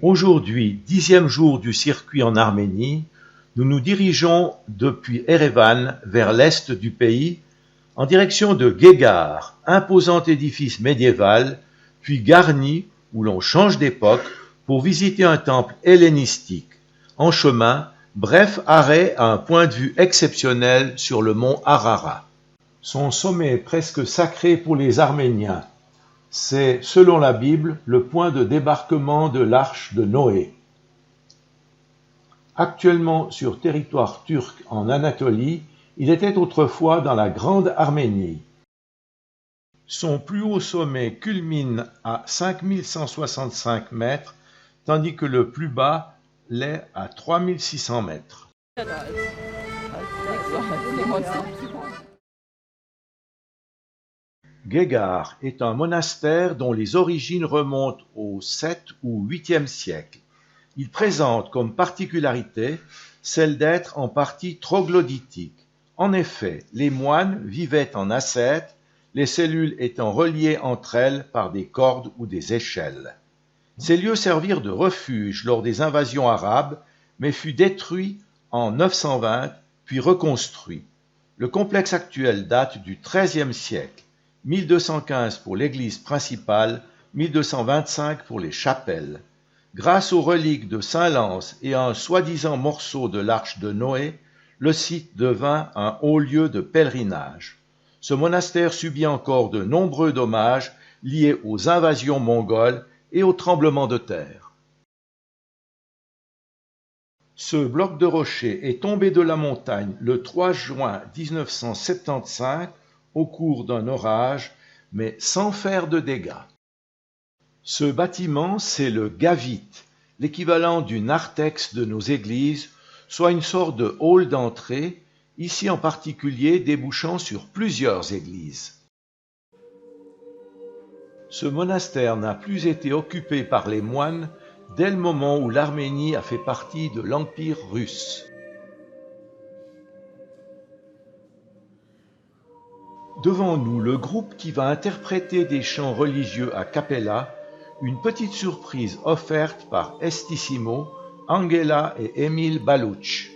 Aujourd'hui, 10e jour du circuit en Arménie, nous nous dirigeons depuis Erevan vers l'est du pays, en direction de Guégar, imposant édifice médiéval, puis garni où l'on change d'époque pour visiter un temple hellénistique. En chemin, bref arrêt à un point de vue exceptionnel sur le mont Ararat. Son sommet est presque sacré pour les Arméniens. C'est, selon la Bible, le point de débarquement de l'arche de Noé. Actuellement sur territoire turc en Anatolie, il était autrefois dans la Grande Arménie. Son plus haut sommet culmine à 5165 mètres, tandis que le plus bas l'est à 3600 mètres. Guégar est un monastère dont les origines remontent au 7 ou 8e siècle. Il présente comme particularité celle d'être en partie troglodytique. En effet, les moines vivaient en ascète, les cellules étant reliées entre elles par des cordes ou des échelles. Ces lieux servirent de refuge lors des invasions arabes, mais fut détruit en 920 puis reconstruit. Le complexe actuel date du XIIIe siècle, 1215 pour l'église principale, 1225 pour les chapelles. Grâce aux reliques de Saint-Lance et à un soi-disant morceau de l'arche de Noé, le site devint un haut lieu de pèlerinage. Ce monastère subit encore de nombreux dommages liés aux invasions mongoles et aux tremblements de terre. Ce bloc de rocher est tombé de la montagne le 3 juin 1975 au cours d'un orage, mais sans faire de dégâts. Ce bâtiment, c'est le gavit, l'équivalent du narthex de nos églises, soit une sorte de hall d'entrée, ici en particulier débouchant sur plusieurs églises. Ce monastère n'a plus été occupé par les moines dès le moment où l'Arménie a fait partie de l'Empire russe. Devant nous, le groupe qui va interpréter des chants religieux a cappella, une petite surprise offerte par Estissimo, Angela et Émile Balouch.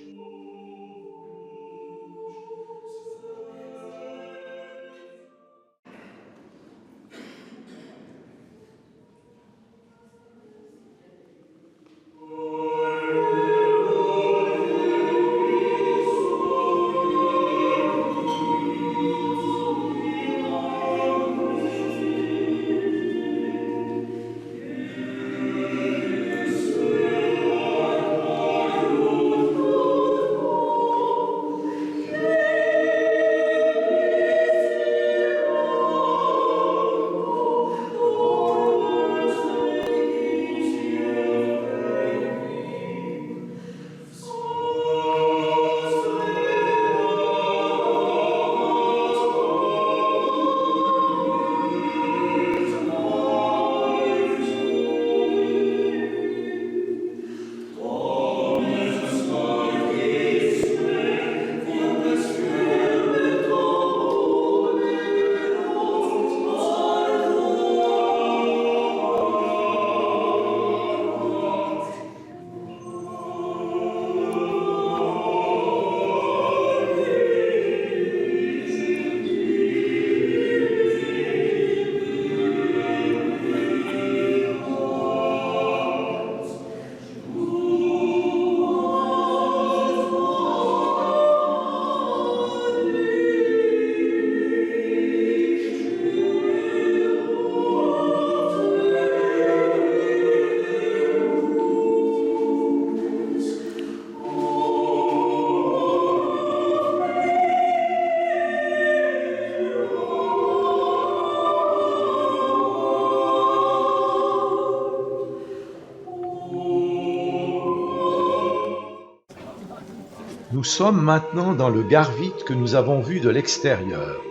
Nous sommes maintenant dans le Garvit que nous avons vu de l'extérieur.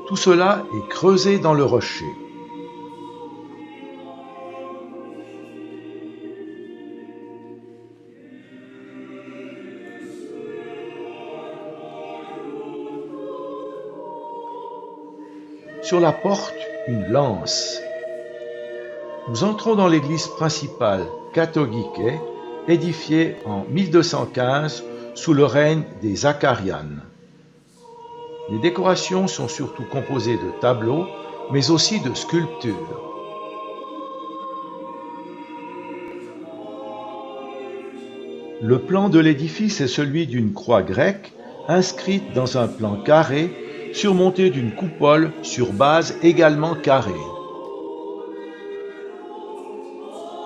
Tout cela est creusé dans le rocher. Sur la porte, une lance. Nous entrons dans l'église principale Katowice, édifiée en 1215 sous le règne des Zacharianes. Les décorations sont surtout composées de tableaux, mais aussi de sculptures. Le plan de l'édifice est celui d'une croix grecque inscrite dans un plan carré surmonté d'une coupole sur base également carrée.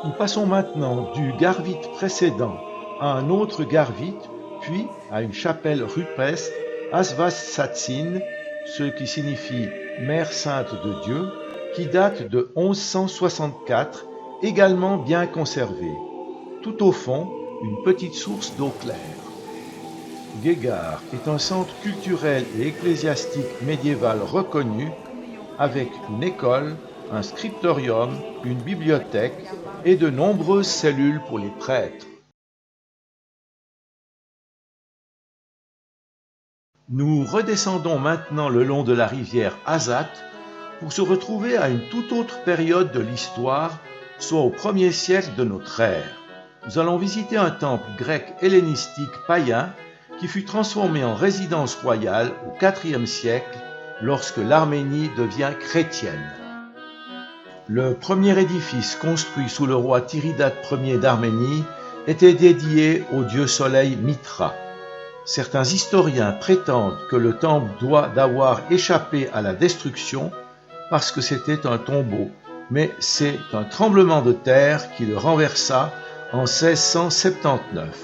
Nous passons maintenant du Garvite précédent à un autre Garvite, puis à une chapelle rupestre Asvastatsin, ce qui signifie Mère Sainte de Dieu, qui date de 1164, également bien conservée. Tout au fond, une petite source d'eau claire. Guégar est un centre culturel et ecclésiastique médiéval reconnu, avec une école, un scriptorium, une bibliothèque et de nombreuses cellules pour les prêtres. Nous redescendons maintenant le long de la rivière Azat pour se retrouver à une toute autre période de l'histoire, soit au 1er siècle de notre ère. Nous allons visiter un temple grec hellénistique païen qui fut transformé en résidence royale au IVe siècle lorsque l'Arménie devient chrétienne. Le premier édifice construit sous le roi Tiridate Ier d'Arménie était dédié au dieu soleil Mitra. Certains historiens prétendent que le temple doit d'avoir échappé à la destruction parce que c'était un tombeau, mais c'est un tremblement de terre qui le renversa en 1679.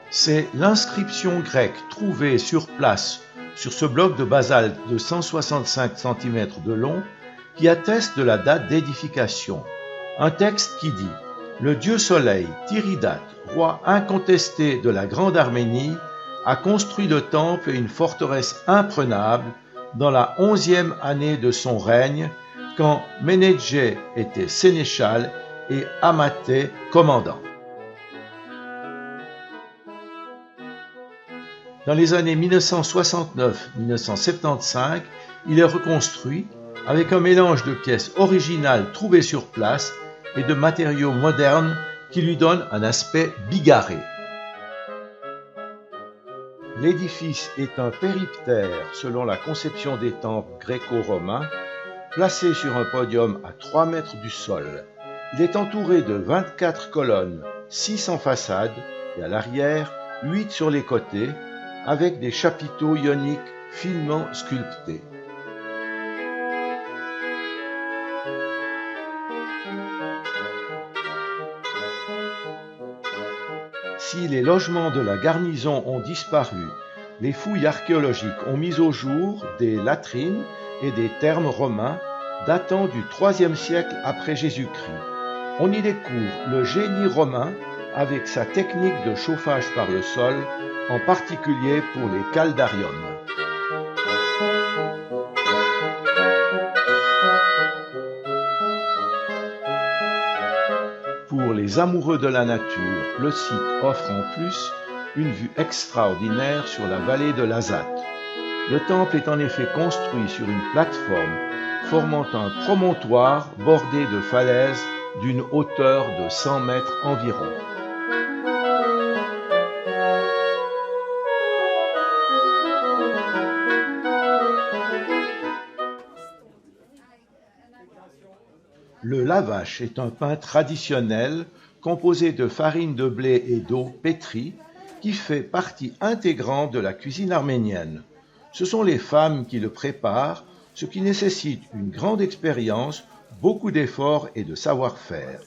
C'est l'inscription grecque trouvée sur place sur ce bloc de basalte de 165 cm de long qui atteste de la date d'édification. Un texte qui dit « Le dieu soleil, Tiridate, roi incontesté de la Grande Arménie, a construit le temple et une forteresse imprenable dans la 11e année de son règne, quand Ménédjé était sénéchal et Amathé commandant. » Dans les années 1969-1975, il est reconstruit avec un mélange de pièces originales trouvées sur place et de matériaux modernes qui lui donnent un aspect bigarré. L'édifice est un périptère selon la conception des temples gréco-romains, placé sur un podium à 3 mètres du sol. Il est entouré de 24 colonnes, 6 en façade et à l'arrière, 8 sur les côtés, avec des chapiteaux ioniques finement sculptés. Si les logements de la garnison ont disparu, les fouilles archéologiques ont mis au jour des latrines et des thermes romains datant du IIIe siècle après Jésus-Christ. On y découvre le génie romain avec sa technique de chauffage par le sol, en particulier pour les caldariums. Pour les amoureux de la nature, le site offre en plus une vue extraordinaire sur la vallée de l'Azat. Le temple est en effet construit sur une plateforme formant un promontoire bordé de falaises d'une hauteur de 100 mètres environ. Le lavash est un pain traditionnel composé de farine de blé et d'eau pétrie qui fait partie intégrante de la cuisine arménienne. Ce sont les femmes qui le préparent, ce qui nécessite une grande expérience, beaucoup d'efforts et de savoir-faire.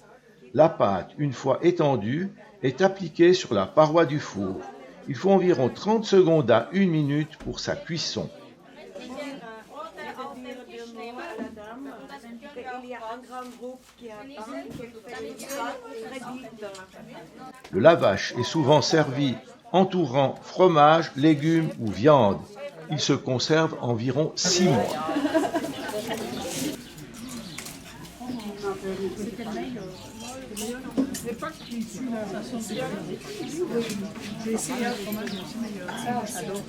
La pâte, une fois étendue, est appliquée sur la paroi du four. Il faut environ 30 secondes à 1 minute pour sa cuisson. Le lavash est souvent servi entourant fromage, légumes ou viande. Il se conserve environ 6 mois. J'ai essayé un fromage, c'est meilleur. J'adore.